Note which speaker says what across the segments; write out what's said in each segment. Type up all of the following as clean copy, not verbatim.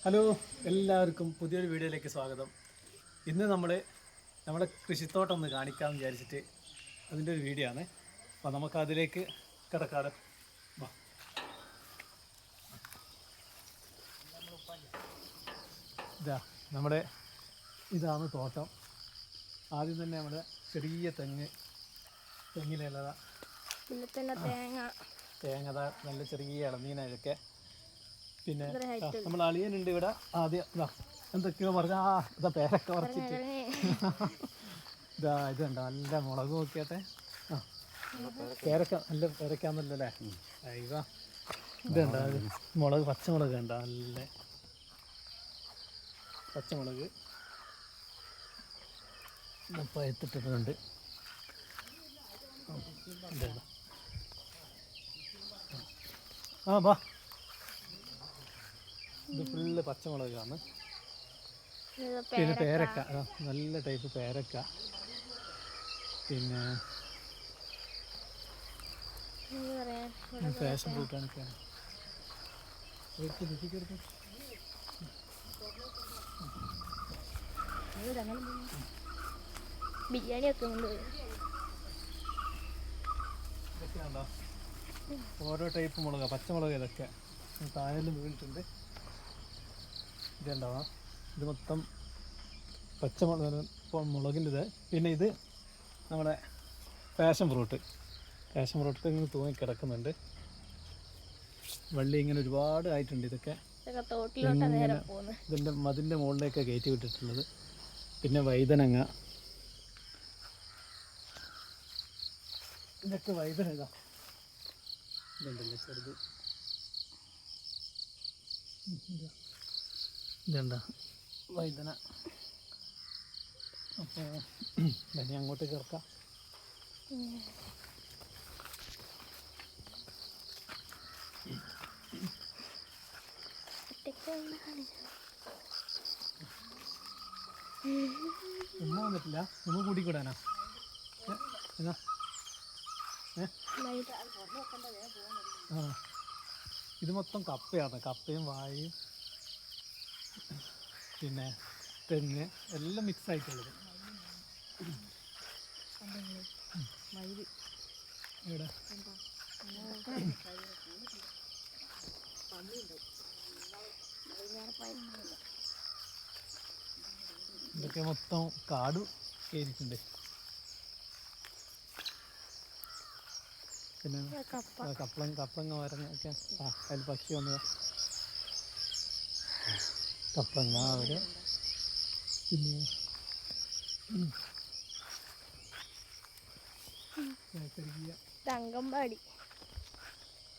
Speaker 1: Hello, എല്ലാവർക്കും പുതിയൊരു വീഡിയോയിലേക്ക് സ്വാഗതം. ഇന്ന് നമ്മുടെ കൃഷിത്തോട്ടം ഒന്ന് കാണിക്കാമെന്ന് വിചാരിച്ചിട്ട് അതിൻ്റെ ഒരു വീഡിയോ ആണ്. അപ്പോൾ നമുക്ക് അതിലേക്ക് കിടക്കാറ്. നമ്മുടെ ഇതാണ് തോട്ടം. ആദ്യം തന്നെ നമ്മുടെ ചെറിയ തെങ്ങിലുള്ള തേങ്ങ നല്ല ചെറിയ ഇളനീനൊക്കെ. പിന്നെ നമ്മൾ അളിയനുണ്ട് ഇവിടെ. ആദ്യം എന്തൊക്കെയോ പറഞ്ഞ ഇതാ പേരൊക്കെ പറിച്ചിട്ട് ഇതുണ്ട്. നല്ല മുളക് നോക്കിയാട്ടെ. പേരക്ക നല്ല പേരക്കാന്നല്ലോ അല്ലേ? ഇതുണ്ട് മുളക്, പച്ചമുളക് ഉണ്ട്. നല്ല പച്ചമുളക് പഴുത്തിട്ടിട്ടുണ്ട്. വാ, ഇത് ഫുള്ള് പച്ചമുളകാണ്. പിന്നെ പേരക്ക, നല്ല ടൈപ്പ് പേരക്ക. പിന്നെ പാഷൻ ഫ്രൂട്ടാണൊക്കെയാണ്.
Speaker 2: ബിരിയാണി ഒക്കെ
Speaker 1: ഇതൊക്കെയാണല്ലോ ഓരോ ടൈപ്പ് മുളക്, പച്ചമുളക്. ഇതൊക്കെ താഴെല്ലാം വീണിട്ടുണ്ട്. ഇതുണ്ടാവാം. ഇത് മൊത്തം മുളകിൻ്റെ. പിന്നെ ഇത് നമ്മുടെ പാഷൻ ഫ്രൂട്ട് ഇങ്ങനെ തൂങ്ങി കിടക്കുന്നുണ്ട്. വള്ളി ഇങ്ങനെ ഒരുപാട് ആയിട്ടുണ്ട്. ഇതൊക്കെ ഇതിൻ്റെ മതിൻ്റെ മുകളിലേക്ക് കയറ്റി വിട്ടിട്ടുള്ളത്. പിന്നെ വഴുതനങ്ങ, ഇതൊക്കെ വഴുതനങ്ങ ഇതുണ്ടല്ലേ ചെറുത്. ഇതുണ്ട വഴുതന. അപ്പോൾ ഇനി അങ്ങോട്ടേക്ക് ഇറക്കാം. ഉമ്മ വന്നിട്ടില്ല. ഉമ്മ കൂട്ടിക്കൂടാനാ? ഇത് മൊത്തം കപ്പയാണ്. കപ്പയും വാഴയും പിന്നെ തെങ്ങ് എല്ലാം മിക്സ് ആയിട്ടുള്ളത്. ഇവിടെ ഇതൊക്കെ മൊത്തം കാട് കയറിയിട്ടുണ്ട്. പിന്നെ കപ്പളങ്ങ മരങ്ങളൊക്കെ. അതിൽ പക്ഷി വന്നത് കപ്പളങ്ങ. അവിടെ പിന്നെ
Speaker 2: അംഗൻവാടി,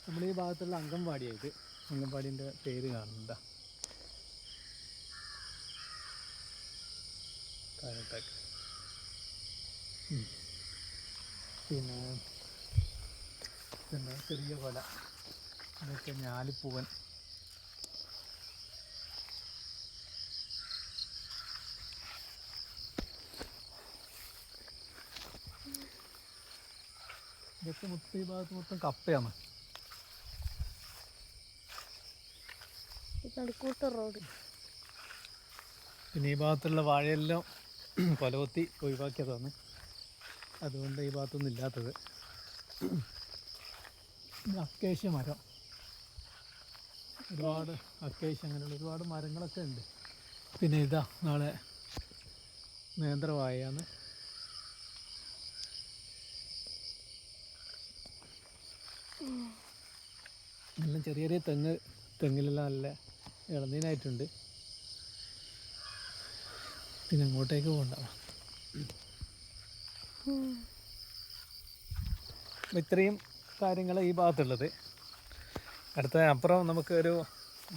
Speaker 1: നമ്മുടെ ഈ ഭാഗത്തുള്ള അംഗൻവാടിയായത്. അംഗൻവാടിൻ്റെ പേര് കാണുന്നുണ്ട്. പിന്നെ ചെറിയ കൊല. ഇതൊക്കെ ഞാലിപ്പൂവൻ. ഇതൊക്കെ മൊത്തം ഈ ഭാഗത്ത് മൊത്തം കപ്പയാണ്.
Speaker 2: റോഡ്.
Speaker 1: പിന്നെ ഈ ഭാഗത്തുള്ള വാഴയെല്ലാം കൊലകൊത്തി ഒഴിവാക്കിയതാണ്. അതുകൊണ്ട് ഈ ഭാഗത്തൊന്നും ഇല്ലാത്തത്. അക്കേഷ്യ മരം, ഒരുപാട് അക്കേഷ്യ, അങ്ങനെയുള്ള ഒരുപാട് മരങ്ങളൊക്കെ ഉണ്ട്. പിന്നെ ഇതാ നാളെ നേന്ത്രവാഴയാണ്. എല്ലാം ചെറിയ ചെറിയ തെങ്ങിലെല്ലാം നല്ല ഇളനീനായിട്ടുണ്ട്. പിന്നെ അങ്ങോട്ടേക്ക് പോകണ്ടാവാം. ഇത്രയും കാര്യങ്ങൾ ഈ ഭാഗത്തുള്ളത്. അടുത്ത അപ്പുറം നമുക്ക് ഒരു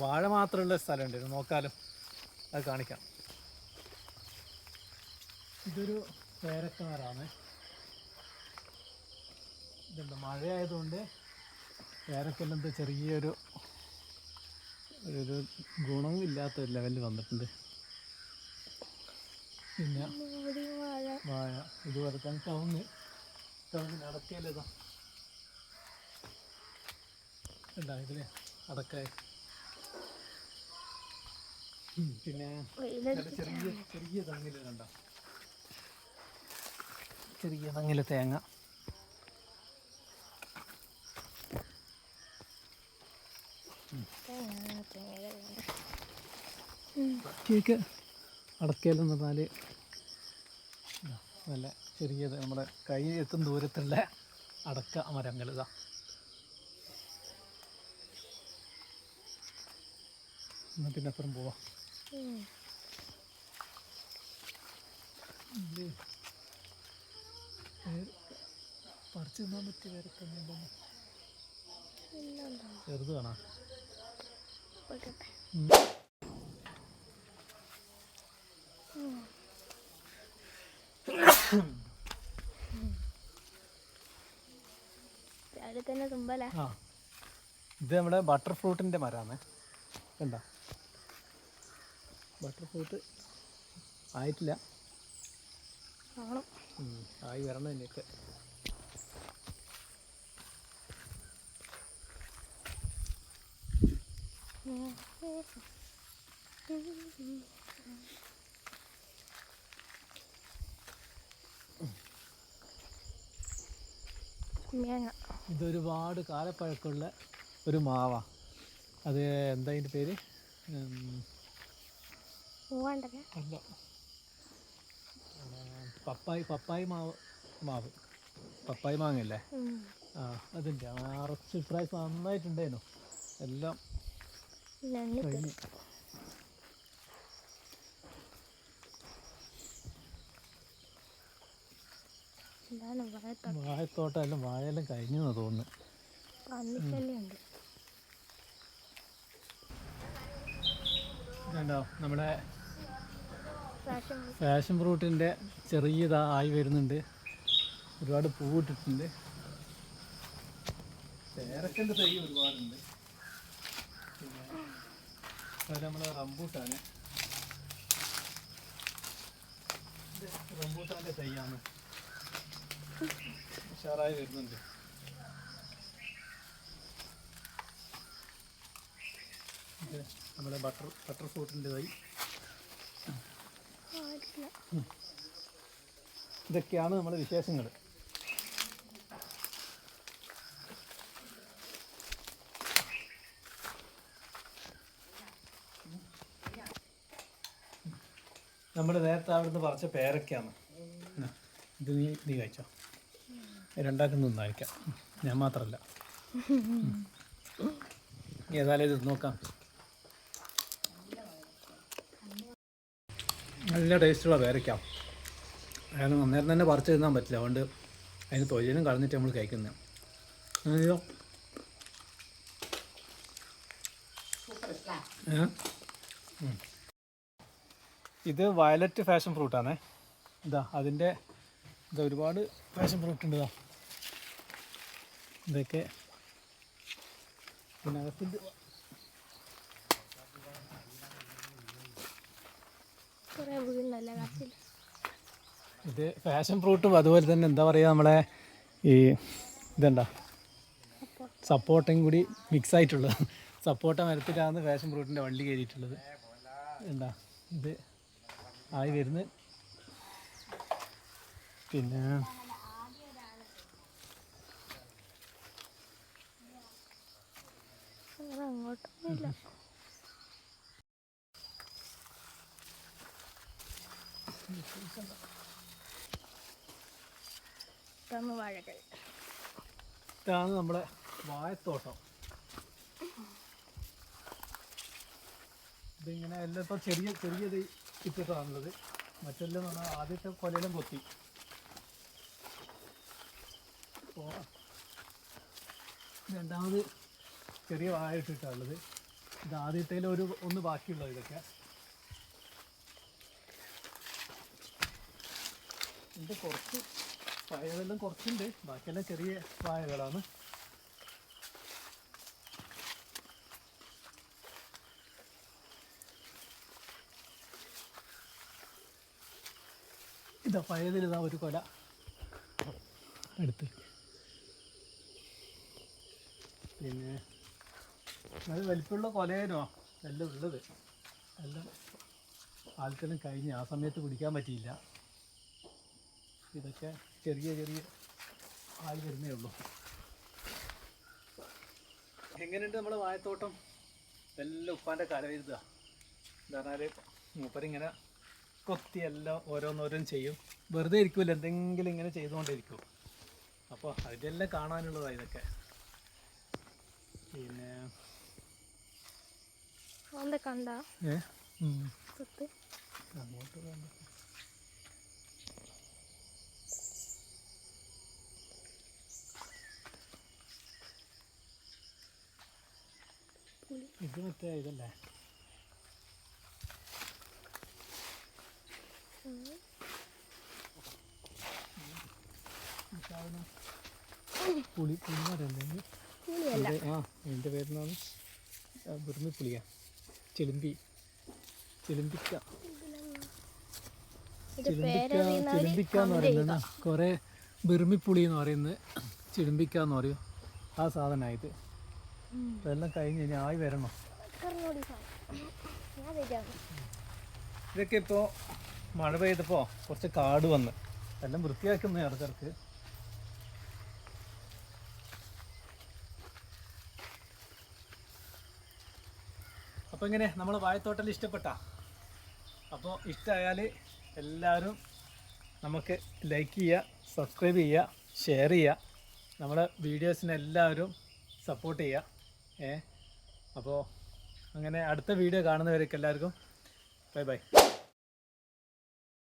Speaker 1: വാഴ മാത്രമുള്ള സ്ഥലമുണ്ട്. നോക്കാലോ, അത് കാണിക്കാം. ഇതൊരു പേരക്കമരമാണ്. ഇതുണ്ട്, മഴയായതുകൊണ്ട് പേരക്കെല്ലാം ചെറിയൊരു ഗുണവും ഇല്ലാത്ത ലെവലിൽ വന്നിട്ടുണ്ട്. പിന്നെ വാഴ ഇതുപോലെ തന്നെ കവുങ്ങ് അടക്കയിലേതാ ഉണ്ടാ ഇതില് അടക്കായ. പിന്നെ
Speaker 2: വെയിലടിച്ച്
Speaker 1: ചെറിയ ചെറിയ തങ്ങിൽ കണ്ടോ, ചെറിയ തങ്ങിൽ തേങ്ങ. ബാക്കിയൊക്കെ അടക്കയിലെന്ന് പറഞ്ഞാൽ നല്ല ചെറിയത് നമ്മുടെ കൈ എത്തും ദൂരത്തുള്ള അടക്ക മരങ്ങൾ ഇതാ. എന്നാൽ പിന്നെ അപ്പുറം പോവാം. പറിച്ചു തിന്നാൻ പറ്റിയ പേരൊക്കെ ചെറുത് കാണാം.
Speaker 2: തന്നെ തുമ്പല.
Speaker 1: ആ, ഇത് നമ്മുടെ ബട്ടർ ഫ്രൂട്ടിൻ്റെ മരമാണ്. കണ്ടോ, ബട്ടർ ഫ്രൂട്ട് ആയിട്ടില്ല, ആയി വരണം ഇതിനൊക്കെ. ഇതൊരുപാട് കാലപ്പഴക്കമുള്ള ഒരു മാവാ. അത് എന്താ അതിൻ്റെ പേര്? അല്ല, പപ്പായി മാവ് പപ്പായി മാങ്ങയല്ലേ? ആ, അതിൻ്റെ അറച്ച് ഇപ്രാവശ്യം നന്നായിട്ടുണ്ടായിരുന്നു. എല്ലാം കഴിഞ്ഞു. വാഴത്തോട്ടം എല്ലാം വാഴയെല്ലാം കഴിഞ്ഞു എന്ന് തോന്നുന്നു. കണ്ടോ, നമ്മുടെ പാഷൻ ഫ്രൂട്ടിൻ്റെ ചെറിയതാ ആയി വരുന്നുണ്ട്. ഒരുപാട് പൂവിട്ടിട്ടുണ്ട്. പേരക്കൻ്റെ തൈ ഒരുപാടുണ്ട്. പിന്നെ അത് നമ്മളെ റംബൂട്ടാന്, റംബൂട്ടാൻ്റെ തൈയാണ്, ഉഷാറായി വരുന്നുണ്ട്. ഇത് നമ്മുടെ ബട്ടർ ഫ്രൂട്ടിൻ്റെ തൈ. ഇതൊക്കെയാണ് നമ്മുടെ വിശേഷങ്ങൾ. നമ്മൾ നേരത്തെ അവിടുന്ന് പറിച്ച പേരൊക്കെയാണ്. ഇത് നീ കഴിച്ചോ, രണ്ടാക്കും നിന്നായിരിക്കാം, ഞാൻ മാത്രമല്ല. ഏതായാലും ഇത് നോക്കാം. നല്ല ടേസ്റ്റുള്ള പേരയ്ക്കാം. കാരണം അന്നേരം തന്നെ പറിച്ച് തിന്നാൻ പറ്റില്ല, അതുകൊണ്ട് അതിന് തൊഴിലും കളഞ്ഞിട്ട് നമ്മൾ കഴിക്കുന്നത്. ഇത് വയലറ്റ് ഫാഷൻ ഫ്രൂട്ടാണേ. ഇതാ അതിൻ്റെ ഇതാ ഒരുപാട് ഫാഷൻ ഫ്രൂട്ട് ഉണ്ട്. ഇതാ ഇതൊക്കെ പിന്നെ അകത്തിൻ്റെ ഇത് ഫാഷൻ ഫ്രൂട്ടും അതുപോലെ തന്നെ എന്താ പറയുക, നമ്മളെ ഈ ഇതെന്താ സപ്പോട്ടയും കൂടി മിക്സ് ആയിട്ടുള്ളത്. സപ്പോട്ട മരത്തിലാണ് ഫാഷൻ ഫ്രൂട്ടിൻ്റെ വള്ളി കയറിയിട്ടുള്ളത്. എന്താ ഇത് ആയി വരുന്നത്. പിന്നെ
Speaker 2: അങ്ങോട്ടൊന്നുമില്ല. വാഴകൾ.
Speaker 1: ഇതാണ് നമ്മുടെ വാഴത്തോട്ടം. ഇതിങ്ങനെ എല്ലാം ഇപ്പോൾ ചെറിയ ചെറിയത് ഇട്ടിട്ടാണുള്ളത്. മറ്റെല്ലാം പറഞ്ഞാൽ ആദ്യത്തെ കൊലയിലും കൊത്തി. അപ്പോൾ രണ്ടാമത് ചെറിയ വാഴ ഇട്ടിട്ടാണുള്ളത്. ഇത് ആദ്യത്തേലും ഒന്ന് ബാക്കിയുള്ളത്. ഇതൊക്കെ ഇത് കുറച്ച് പഴയതെല്ലാം കുറച്ചുണ്ട്, ബാക്കിയെല്ലാം ചെറിയ വാഴകളാണ്. ഇതാ പഴയതിലിതാ ഒരു കൊല എടുത്ത്. പിന്നെ അത് വലിപ്പമുള്ള കൊലേനോ എല്ലാം ഉള്ളത്. എല്ലാം ആൾക്കെല്ലാം കഴിഞ്ഞ് ആ സമയത്ത് പിടിക്കാൻ പറ്റിയില്ല. ഇതൊക്കെ ചെറിയ ചെറിയ ആയി വരുന്നേ ഉള്ളൂ. എങ്ങനെയുണ്ട് നമ്മുടെ വാഴത്തോട്ടം? എല്ലാം ഉപ്പാൻ്റെ കരവിരുതുക. എന്താ പറഞ്ഞാൽ മൂപ്പരിങ്ങനെ കൊത്തി എല്ലാം ഓരോന്നോരോന്നും ചെയ്യും. വെറുതെ ഇരിക്കുമല്ലോ, എന്തെങ്കിലും ഇങ്ങനെ ചെയ്തുകൊണ്ടിരിക്കും. അപ്പോൾ അതിലെല്ലാം കാണാനുള്ളതാണ് ഇതൊക്കെ. പിന്നെ
Speaker 2: കണ്ട
Speaker 1: അങ്ങോട്ട് വേണ്ട. ഇത് മറ്റേ ഇതല്ലേ, പുളിമരല്ലേ?
Speaker 2: പുളിയല്ല,
Speaker 1: ആ എൻ്റെ പേരെന്നാണ് ബുർമിപ്പുളിയാ, ചിലിമ്പിക്ക എന്ന് പറയുന്നത്. കുറേ ബിർമിപ്പുളി എന്ന് പറയുന്നത് ചിലിമ്പിക്ക എന്ന് പറയും. ആ സാധനമായത് ഇതെല്ലാം കഴിഞ്ഞ് ഇനി ആയി വരണം. ഇതൊക്കെ ഇപ്പോൾ മഴ പെയ്തപ്പോൾ കുറച്ച് കാട് വന്ന് എല്ലാം വൃത്തിയാക്കുന്ന ഇടക്കിടക്ക്. അപ്പോൾ ഇങ്ങനെ നമ്മൾ വാഴത്തോട്ടം ഇഷ്ടപ്പെട്ടാ? അപ്പോൾ ഇഷ്ടമായാൽ എല്ലാവരും നമുക്ക് ലൈക്ക് ചെയ്യുക, സബ്സ്ക്രൈബ് ചെയ്യുക, ഷെയർ ചെയ്യുക. നമ്മുടെ വീഡിയോസിനെ എല്ലാവരും സപ്പോർട്ട് ചെയ്യുക. അപ്പോൾ അങ്ങനെ അടുത്ത വീഡിയോ കാണുന്നവരൊക്കെ എല്ലാവർക്കും ബൈ ബൈ.